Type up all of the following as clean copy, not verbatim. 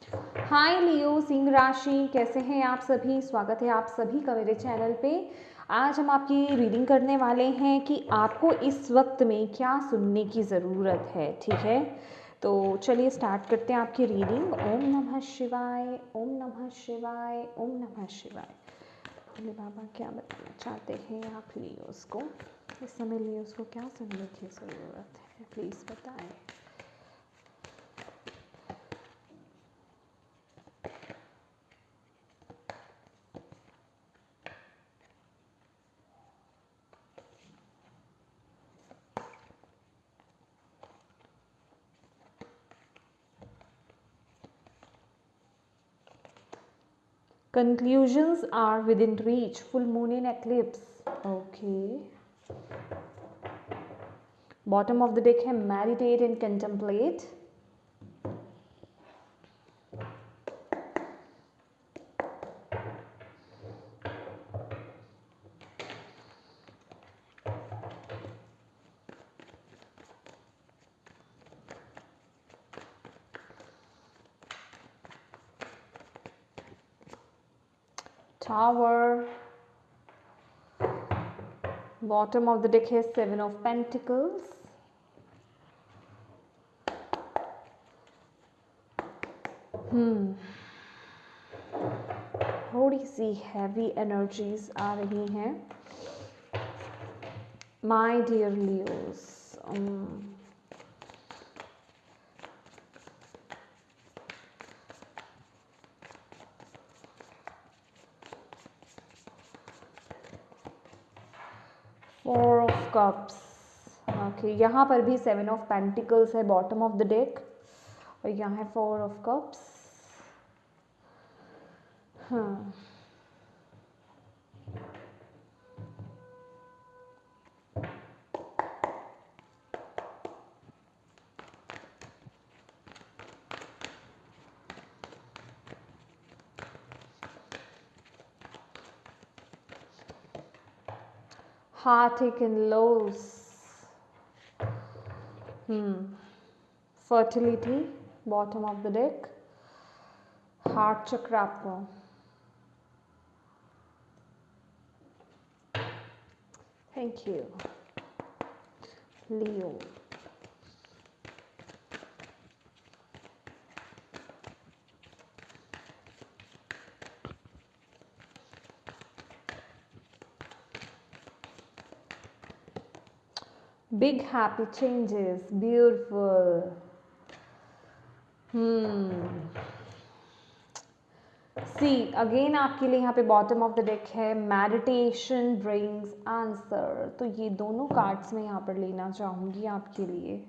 हाय लियो सिंह राशि, कैसे हैं आप सभी। स्वागत है आप सभी का मेरे चैनल पे। आज हम आपकी रीडिंग करने वाले हैं कि आपको इस वक्त में क्या सुनने की ज़रूरत है। ठीक है, तो चलिए स्टार्ट करते हैं आपकी रीडिंग। ओम नमः शिवाय, ओम नमः शिवाय, ओम नमः शिवाय। भोले बाबा क्या बताना चाहते हैं आप लियोस को इस समय, लियोस को क्या सुनने की ज़रूरत है, प्लीज़ बताएं। Conclusions are within reach. Full moon in eclipse. Okay. Bottom of the deck है meditate and contemplate. Tower. Bottom of the deck है Seven of Pentacles. थोड़ी सी हैवी एनर्जीज आ रही हैं my dear Leos. Four of cups. Okay, यहाँ पर भी seven of pentacles है बॉटम ऑफ द डेक, और यहाँ है फोर ऑफ कप्स। हाँ, heartache and loss. Fertility, bottom of the deck, heart chakra आपको। Thank you, Leo. Big happy changes, beautiful. See again आपके लिए यहाँ पे बॉटम ऑफ द डेक है मेडिटेशन ब्रिंग्स आंसर। तो ये दोनों कार्ड्स मैं यहाँ पर लेना चाहूँगी आपके लिए,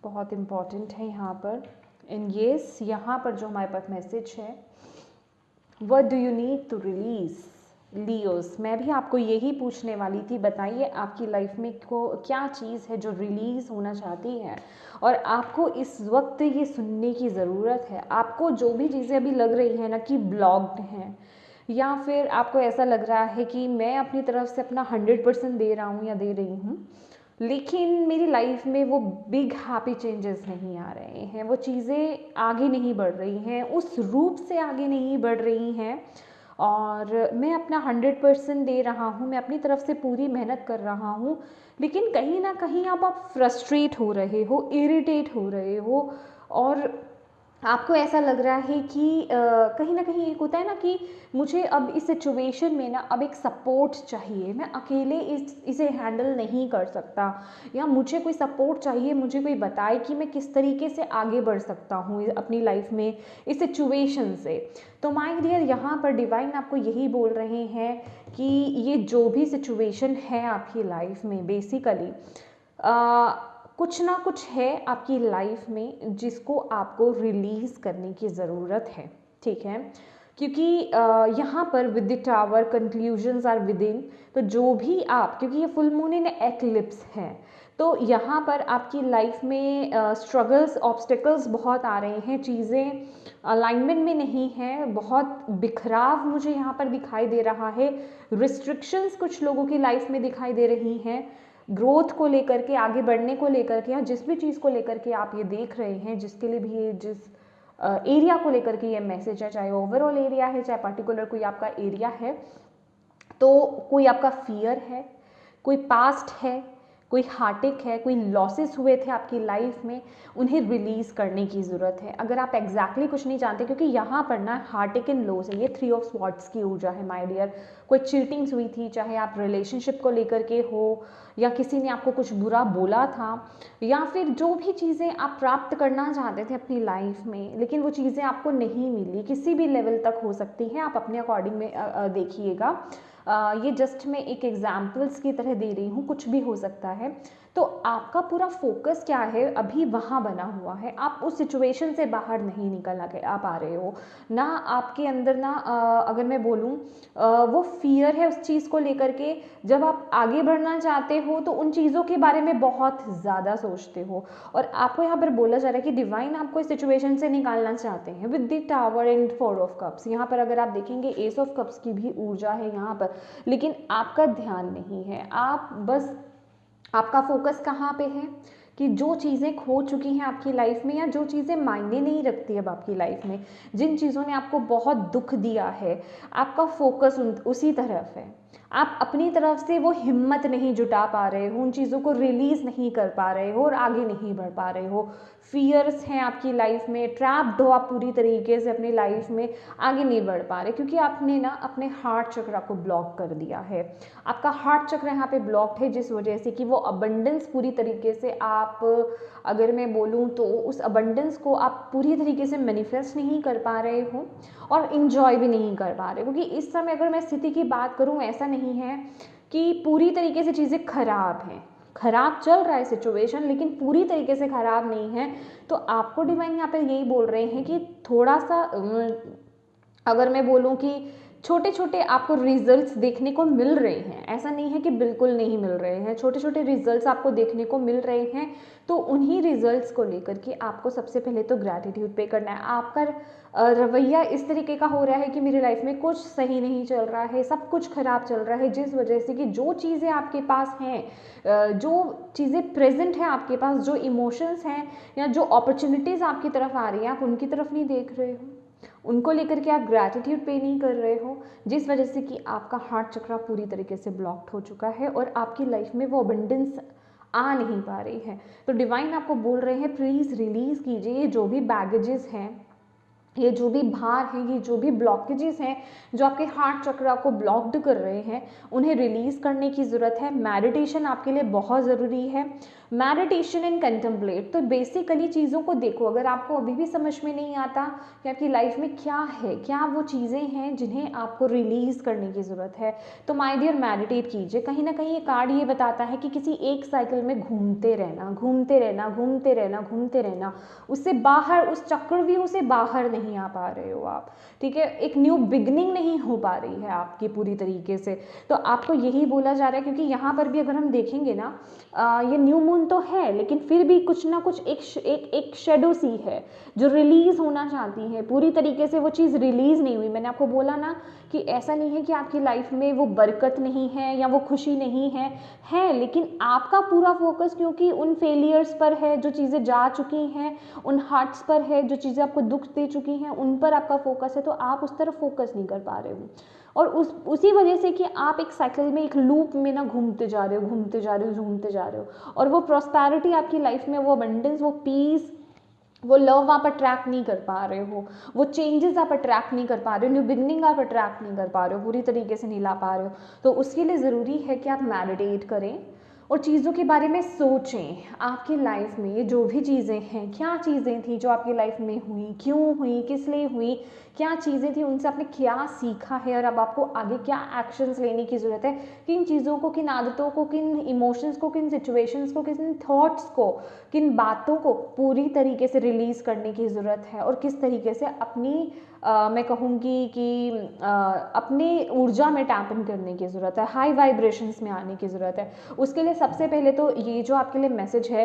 बहुत इम्पॉर्टेंट है यहाँ पर। एंड येस, यहाँ पर जो हमारे पास मैसेज है, what do you need to release Leos. मैं भी आपको यही पूछने वाली थी, बताइए आपकी लाइफ में को क्या चीज़ है जो रिलीज़ होना चाहती है और आपको इस वक्त ये सुनने की ज़रूरत है। आपको जो भी चीज़ें अभी लग रही हैं ना कि ब्लॉक्ड हैं, या फिर आपको ऐसा लग रहा है कि मैं अपनी तरफ से अपना 100% दे रहा हूँ या दे रही हूँ, लेकिन मेरी लाइफ में वो बिग हैप्पी चेंजेस नहीं आ रहे हैं, वो चीज़ें आगे नहीं बढ़ रही हैं, उस रूप से आगे नहीं बढ़ रही हैं, और मैं अपना 100% दे रहा हूँ, मैं अपनी तरफ से पूरी मेहनत कर रहा हूँ, लेकिन कहीं ना कहीं अब आप फ्रस्ट्रेट हो रहे हो, इरिटेट हो रहे हो, और आपको ऐसा लग रहा है कि कहीं ना कहीं एक होता है ना कि मुझे अब इस सिचुएशन में ना अब एक सपोर्ट चाहिए, मैं अकेले इसे हैंडल नहीं कर सकता, या मुझे कोई सपोर्ट चाहिए, मुझे कोई बताए कि मैं किस तरीके से आगे बढ़ सकता हूँ अपनी लाइफ में इस सिचुएशन से। तो माय डियर, यहाँ पर डिवाइन आपको यही बोल रहे हैं कि ये जो भी सिचुएशन है आपकी लाइफ में, बेसिकली कुछ ना कुछ है आपकी लाइफ में जिसको आपको रिलीज़ करने की ज़रूरत है। ठीक है, क्योंकि यहाँ पर with the tower conclusions are within. तो जो भी आप, क्योंकि ये फुल मून इन एक्लिप्स है, तो यहाँ पर आपकी लाइफ में स्ट्रगल्स, ऑब्स्टिकल्स बहुत आ रहे हैं, चीज़ें अलाइनमेंट में नहीं है, बहुत बिखराव मुझे यहाँ पर दिखाई दे रहा है, रिस्ट्रिक्शंस कुछ लोगों की लाइफ में दिखाई दे रही हैं, ग्रोथ को लेकर के, आगे बढ़ने को लेकर के, या जिस भी चीज़ को लेकर के आप ये देख रहे हैं, जिसके लिए भी ये जिस एरिया को लेकर के ये मैसेज है, चाहे ओवरऑल एरिया है, चाहे पर्टिकुलर कोई आपका एरिया है। तो कोई आपका फियर है, कोई पास्ट है, कोई हार्टेक है, कोई लॉसेस हुए थे आपकी लाइफ में, उन्हें रिलीज़ करने की ज़रूरत है। अगर आप एग्जैक्टली कुछ नहीं जानते, क्योंकि यहाँ पर ना हार्टेक एंड लॉस है, ये 3 ऑफ स्वॉर्ड्स की ऊर्जा है माय डियर। कोई चीटिंग्स हुई थी, चाहे आप रिलेशनशिप को लेकर के हो, या किसी ने आपको कुछ बुरा बोला था, या फिर जो भी चीज़ें आप प्राप्त करना चाहते थे अपनी लाइफ में, लेकिन वो चीज़ें आपको नहीं मिली, किसी भी लेवल तक हो सकती हैं, आप अपने अकॉर्डिंग में देखिएगा। ये जस्ट मैं एक एग्जाम्पल्स की तरह दे रही हूँ, कुछ भी हो सकता है। तो आपका पूरा फोकस क्या है, अभी वहाँ बना हुआ है, आप उस सिचुएशन से बाहर नहीं निकल आ पा रहे हो ना। आपके अंदर ना अगर मैं बोलूँ वो फियर है उस चीज़ को लेकर के। जब आप आगे बढ़ना चाहते हो तो उन चीज़ों के बारे में बहुत ज़्यादा सोचते हो, और आपको यहाँ पर बोला जा रहा है कि डिवाइन आपको इस सिचुएशन से निकालना चाहते हैं with the tower and 4 of cups. यहाँ पर अगर आप देखेंगे एस ऑफ कप्स की भी ऊर्जा है यहाँ पर, लेकिन आपका ध्यान नहीं है। आप बस, आपका फोकस कहाँ पे है कि जो चीज़ें खो चुकी हैं आपकी लाइफ में, या जो चीज़ें मायने नहीं रखती अब आपकी लाइफ में, जिन चीज़ों ने आपको बहुत दुख दिया है, आपका फोकस उसी तरफ है। आप अपनी तरफ से वो हिम्मत नहीं जुटा पा रहे हो, उन चीज़ों को रिलीज़ नहीं कर पा रहे हो और आगे नहीं बढ़ पा रहे हो। फियर्स हैं आपकी लाइफ में, ट्रैप्ड हो आप पूरी तरीके से अपनी लाइफ में, आगे नहीं बढ़ पा रहे, क्योंकि आपने ना अपने हार्ट चक्र को ब्लॉक कर दिया है। आपका हार्ट चक्र यहाँ पे ब्लॉक्ड है, जिस वजह से कि वो अबंडेंस पूरी तरीके से आप, अगर मैं बोलूँ तो उस अबंडेंस को आप पूरी तरीके से मैनिफेस्ट नहीं कर पा रहे हो और इंजॉय भी नहीं कर पा रहे हो। क्योंकि इस समय अगर मैं स्थिति की बात करूँ, ऐसा नहीं है कि पूरी तरीके से चीज़ें खराब हैं, खराब चल रहा है सिचुएशन, लेकिन पूरी तरीके से खराब नहीं है। तो आपको डिवाइन यहाँ पर यही बोल रहे हैं कि थोड़ा सा, अगर मैं बोलूँ कि छोटे छोटे आपको रिजल्ट्स देखने को मिल रहे हैं, ऐसा नहीं है कि बिल्कुल नहीं मिल रहे हैं, छोटे छोटे रिजल्ट्स आपको देखने को मिल रहे हैं। तो उन्हीं रिजल्ट्स को लेकर के आपको सबसे पहले तो ग्रैटिट्यूड पे करना है। आपका रवैया इस तरीके का हो रहा है कि मेरी लाइफ में कुछ सही नहीं चल रहा है, सब कुछ खराब चल रहा है, जिस वजह से कि जो चीज़ें आपके पास हैं, जो चीज़ें प्रेजेंट हैं आपके पास, जो इमोशंस हैं या जो अपॉर्चुनिटीज़ आपकी तरफ आ रही हैं, आप उनकी तरफ नहीं देख रहे हो, उनको लेकर के आप ग्रैटिट्यूड पे नहीं कर रहे हो, जिस वजह से कि आपका हार्ट चक्र पूरी तरीके से ब्लॉक्ड हो चुका है और आपकी लाइफ में वो अबंडेंस आ नहीं पा रही है। तो डिवाइन आपको बोल रहे हैं प्लीज़ रिलीज़ कीजिए ये जो भी बैगेजेस हैं, ये जो भी भार हैं, ये जो भी ब्लॉकेजेस हैं जो आपके हार्ट चक्र को ब्लॉक्ड कर रहे हैं, उन्हें रिलीज़ करने की ज़रूरत है। मेडिटेशन आपके लिए बहुत ज़रूरी है, मेडिटेशन एंड कंटेम्पलेट। तो बेसिकली चीज़ों को देखो, अगर आपको अभी भी समझ में नहीं आता कि आपकी लाइफ में क्या है, क्या वो चीज़ें हैं जिन्हें आपको रिलीज़ करने की ज़रूरत है, तो माय डियर मेडिटेट कीजिए। कहीं ना कहीं ये कार्ड ये बताता है कि किसी एक साइकिल में घूमते रहना, घूमते रहना, घूमते रहना, घूमते रहना, उससे बाहर, उस चक्रव्यूह से बाहर नहीं आ पा रहे हो आप, ठीक है। एक न्यू बिगनिंग नहीं हो पा रही है आपकी पूरी तरीके से। तो आपको यही बोला जा रहा है, क्योंकि यहाँ पर भी अगर हम देखेंगे ना, ये न्यू मून तो है, लेकिन फिर भी कुछ ना कुछ एक शेडो सी है जो रिलीज होना चाहती है, पूरी तरीके से वो चीज़ रिलीज नहीं हुई। मैंने आपको बोला ना कि ऐसा नहीं है कि आपकी लाइफ में वो बरकत नहीं है या वो खुशी नहीं है, लेकिन आपका पूरा फोकस क्योंकि उन फेलियर्स पर है, जो चीज़ें जा चुकी हैं, उन हार्ट्स पर है, जो चीज़ें आपको दुख दे चुकी हैं, उन पर आपका फोकस है। तो आप उस तरफ फोकस नहीं कर पा रहे हो, और उसी वजह से कि आप एक साइकिल में, एक लूप में ना घूमते जा रहे हो, घूमते जा रहे हो, घूमते जा रहे हो, और वो प्रॉस्पेरिटी आपकी लाइफ में, वो अबंडेंस, वो पीस, वो लव आप अट्रैक्ट नहीं कर पा रहे हो, वो चेंजेस आप अट्रैक्ट नहीं कर पा रहे हो, न्यू बिगनिंग आप अट्रैक्ट नहीं कर पा रहे हो, पूरी तरीके से नहीं ला पा रहे हो। तो उसके लिए ज़रूरी है कि आप मेडिटेट करें और चीज़ों के बारे में सोचें। आपकी लाइफ में ये जो भी चीज़ें हैं, क्या चीज़ें थी जो आपकी लाइफ में हुई, क्यों हुई, किस लिए हुई, क्या चीज़ें थी, उनसे आपने क्या सीखा है, और अब आपको आगे क्या एक्शंस लेने की ज़रूरत है। किन चीज़ों को, किन आदतों को, किन इमोशंस को, किन सिचुएशंस को, किन थॉट्स को, किन बातों को पूरी तरीके से रिलीज़ करने की ज़रूरत है, और किस तरीके से अपनी मैं कहूँगी कि अपनी ऊर्जा में टैप इन करने की ज़रूरत है, हाई वाइब्रेशंस में आने की ज़रूरत है। उसके लिए सबसे पहले तो ये जो आपके लिए मैसेज है,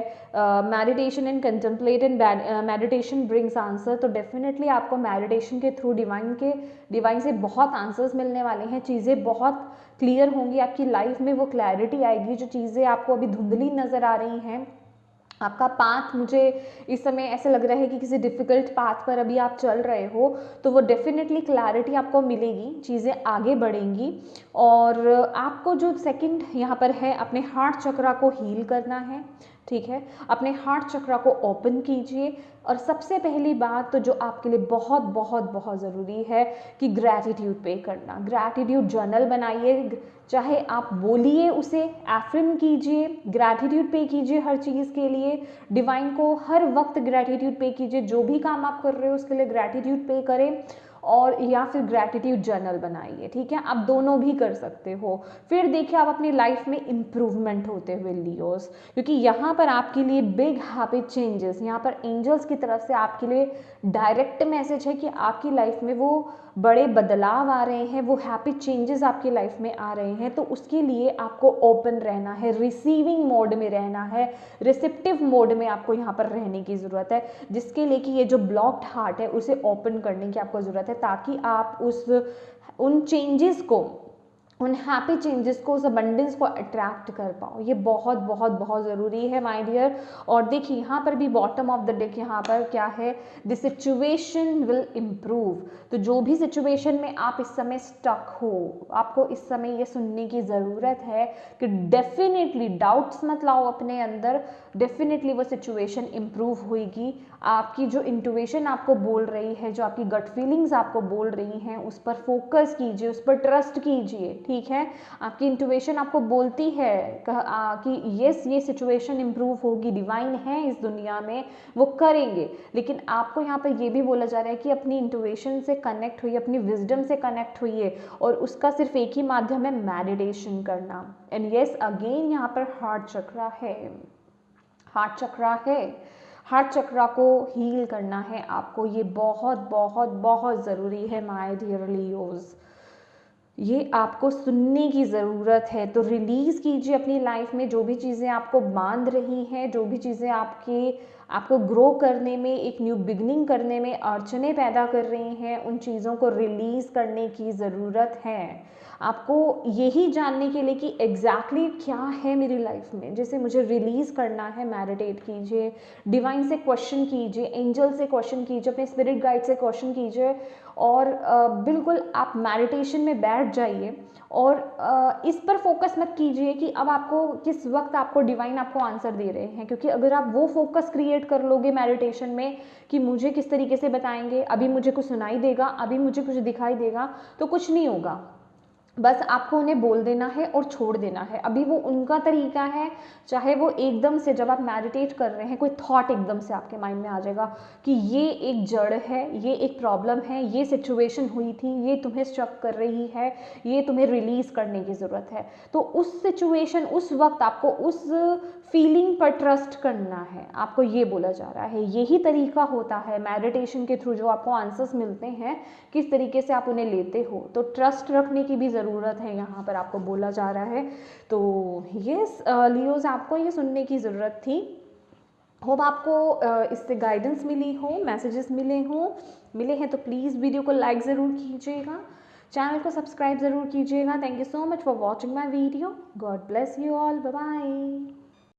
meditation and contemplate and meditation brings answer, तो डेफिनेटली आपको मेडिटेशन के थ्रू डिवाइन से बहुत आंसर्स मिलने वाले हैं, चीज़ें बहुत क्लियर होंगी आपकी लाइफ में, वो क्लैरिटी आएगी, जो चीज़ें आपको अभी धुंधली नज़र आ रही हैं आपका पाथ मुझे इस समय ऐसे लग रहा है कि किसी डिफ़िकल्ट पाथ पर अभी आप चल रहे हो, तो वो डेफ़िनेटली क्लैरिटी आपको मिलेगी, चीज़ें आगे बढ़ेंगी। और आपको जो सेकंड यहाँ पर है, अपने हार्ट चक्रा को हील करना है, ठीक है। अपने हार्ट चक्रा को ओपन कीजिए। और सबसे पहली बात तो जो आपके लिए बहुत बहुत बहुत ज़रूरी है कि ग्रैटिट्यूड पे करना। ग्रैटिट्यूड जर्नल बनाइए, चाहे आप बोलिए उसे, एफ्रम कीजिए, ग्रैटिट्यूड पे कीजिए हर चीज़ के लिए। डिवाइन को हर वक्त ग्रैटिट्यूड पे कीजिए, जो भी काम आप कर रहे हो उसके लिए ग्रैटिट्यूड पे करें। और या फिर ग्रैटिट्यूड जर्नल बनाइए, ठीक है। आप दोनों भी कर सकते हो। फिर देखिए आप अपनी लाइफ में इम्प्रूवमेंट होते हुए लियोस, क्योंकि यहाँ पर आपके लिए बिग हैप्पी चेंजेस, यहाँ पर एंजल्स की तरफ से आपके लिए डायरेक्ट मैसेज है कि आपकी लाइफ में वो बड़े बदलाव आ रहे हैं, वो हैप्पी चेंजेस आपकी लाइफ में आ रहे हैं। तो उसके लिए आपको ओपन रहना है, रिसीविंग मोड में रहना है, रिसेप्टिव मोड में आपको यहाँ पर रहने की ज़रूरत है, जिसके लिए कि ये जो ब्लॉक्ड हार्ट है उसे ओपन करने की आपको ज़रूरत है, ताकि आप उन चेंजेस को, उन हैप्पी चेंजेस को, उस अबंडेंस को अट्रैक्ट कर पाओ। ये बहुत बहुत बहुत ज़रूरी है माय डियर। और देखिए यहाँ पर भी बॉटम ऑफ द डेक यहाँ पर क्या है, द सिचुएशन विल इम्प्रूव। तो जो भी सिचुएशन में आप इस समय स्टक हो, आपको इस समय ये सुनने की ज़रूरत है कि डेफिनेटली डाउट्स मत लाओ अपने अंदर, डेफिनेटली वो सिचुएशन इम्प्रूव होगी। आपकी जो इंट्यूशन आपको बोल रही है, जो आपकी गट फीलिंग्स आपको बोल रही हैं, उस पर फोकस कीजिए, उस पर ट्रस्ट कीजिए, ठीक है। आपकी इंट्यूशन आपको बोलती है कि यस ये सिचुएशन इम्प्रूव होगी, डिवाइन है इस दुनिया में, वो करेंगे। लेकिन आपको यहाँ पर ये भी बोला जा रहा है कि अपनी इंट्यूशन से कनेक्ट हुई, अपनी विजडम से कनेक्ट हुई, और उसका सिर्फ एक ही माध्यम है, मेडिटेशन करना। एंड यस अगेन यहाँ पर हार्ट चक्रा है, हार्ट चक्रा है, हार्ट चक्रा को हील करना है आपको। ये बहुत बहुत बहुत ज़रूरी है माय डियर लियोज़, ये आपको सुनने की ज़रूरत है। तो रिलीज़ कीजिए अपनी लाइफ में जो भी चीज़ें आपको बांध रही हैं, जो भी चीज़ें आपको ग्रो करने में, एक न्यू बिगनिंग करने में अड़चने पैदा कर रही हैं, उन चीज़ों को रिलीज़ करने की ज़रूरत है आपको, यही जानने के लिए कि एग्जैक्टली क्या है मेरी लाइफ में, जैसे मुझे रिलीज़ करना है। मेडिटेट कीजिए, डिवाइन से क्वेश्चन कीजिए, एंजल से क्वेश्चन कीजिए, अपने स्पिरिट गाइड से क्वेश्चन कीजिए, और बिल्कुल आप मेडिटेशन में बैठ जाइए। और इस पर फोकस मत कीजिए कि अब आपको किस वक्त आपको डिवाइन आपको आंसर दे रहे हैं, क्योंकि अगर आप वो फोकस क्रिएट कर लोगे मेडिटेशन में कि मुझे किस तरीके से बताएंगे, अभी मुझे कुछ सुनाई देगा, अभी मुझे कुछ दिखाई देगा, तो कुछ नहीं होगा। बस आपको उन्हें बोल देना है और छोड़ देना है। अभी वो उनका तरीका है, चाहे वो एकदम से जब आप मेडिटेट कर रहे हैं कोई थॉट एकदम से आपके माइंड में आ जाएगा कि ये एक जड़ है, ये एक प्रॉब्लम है, ये सिचुएशन हुई थी, ये तुम्हें स्ट्रक कर रही है, ये तुम्हें रिलीज़ करने की ज़रूरत है। तो उस सिचुएशन, उस वक्त आपको उस फीलिंग पर ट्रस्ट करना है, आपको ये बोला जा रहा है। यही तरीका होता है मेडिटेशन के थ्रू जो आपको आंसर्स मिलते हैं, किस तरीके से आप उन्हें लेते हो। तो ट्रस्ट रखने की भी ज़रूरत है, यहाँ पर आपको बोला जा रहा है। तो यस लियोज़, आपको ये सुनने की ज़रूरत थी। होप आपको इससे गाइडेंस मिली हो, मैसेजेस मिले हैं तो प्लीज़ वीडियो को लाइक ज़रूर कीजिएगा, चैनल को सब्सक्राइब ज़रूर कीजिएगा। Thank you so much for watching my video. God bless you all, bye bye.